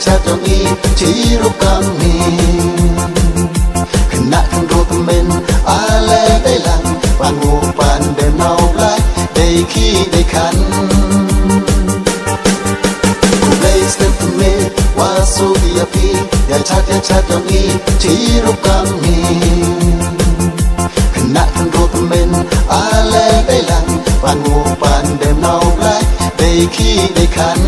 ชาตินี้ที่รูปกำมีขณะทั้งรูปเมนอาเลได้หลังปานหูปานเดิมเนาไล่ได้ขี้ได้ขันกูเลยสเต็มเมว่าสู้ยาพีอย่าชาตินี้ที่รูปกำมีขณะทั้งรูปเมนอาเลได้หลังปานหูปานเดิมเนาไล่ได้ขี้ได้ขัน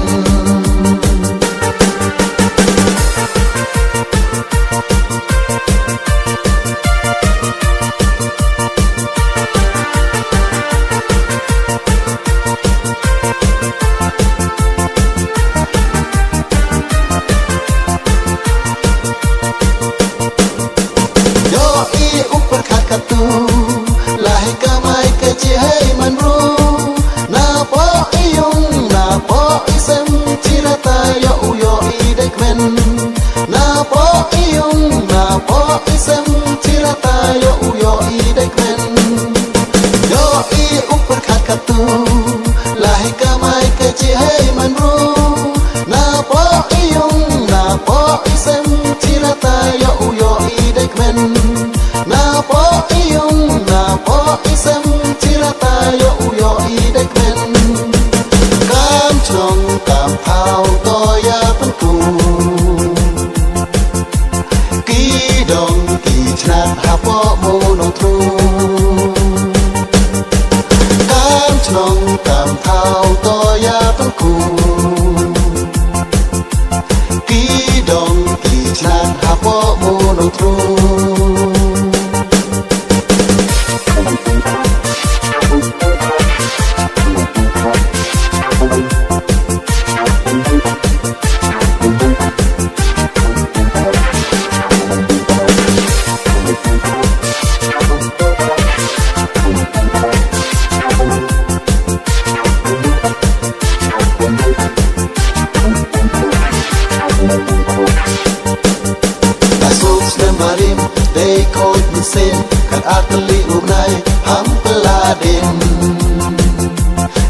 kan atli unai hampeladen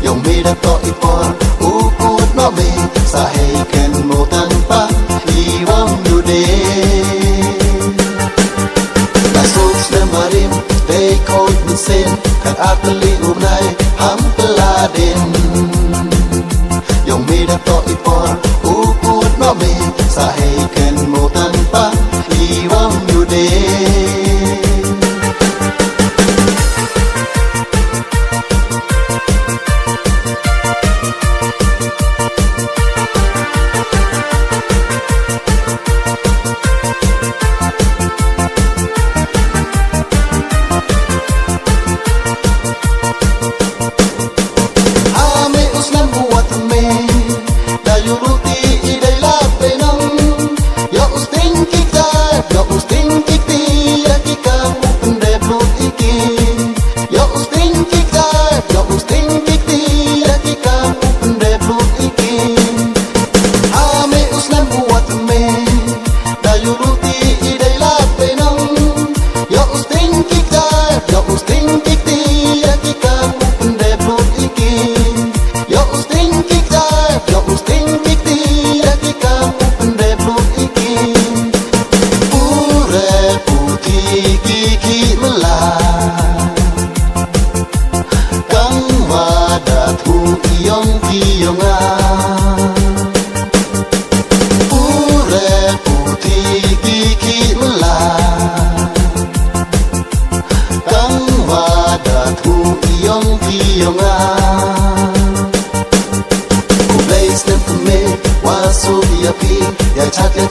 yang mida to ipor ukut no me saheken mo tanpa iwam yude Nasus nemarim they called me sin kan atli unai hampeladen yang mida to ipor ukut no me saheken mo tanpa iwam yude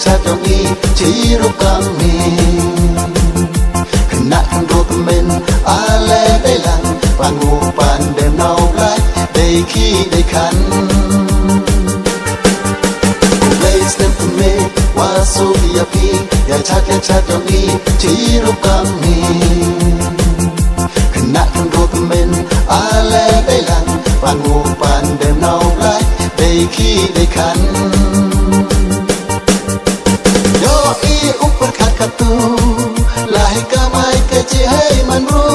ชาตินี้ที่รูปกำมีขณะทั้งรูปเมนอาเลได้หลังปานหูปานเดิมเนาไล่ได้ขี้ได้ขัน me wasuki yapi ya chat yongi chiru kami kena kendro temen ale belang pangu pandem nau lai deki dekan yo I upar khat khatu lahi kamai ke chi hai manru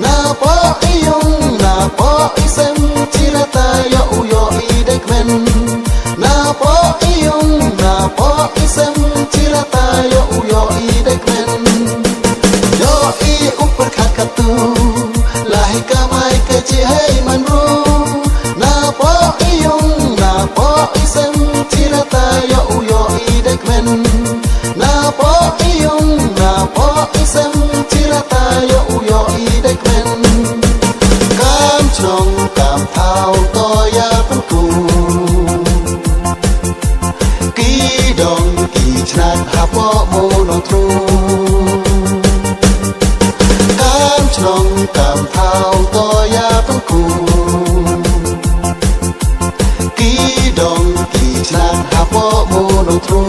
na po iyung na po isem chirata yo yo I dekmen na po iyung na po isem chirata yo yo I dekmen yo I upar khat khatu lahi kamai ke chi hai manru na po iyung na po isem chirata yo yo I dekmen na po iyung na po isem chirata yo yo I dekmen cam chong cam thao to ya pen ku ki dong ki chnat ha po mo no tru cam chong cam thao to ya pen ku ki dong ki chnat ha po mo no tru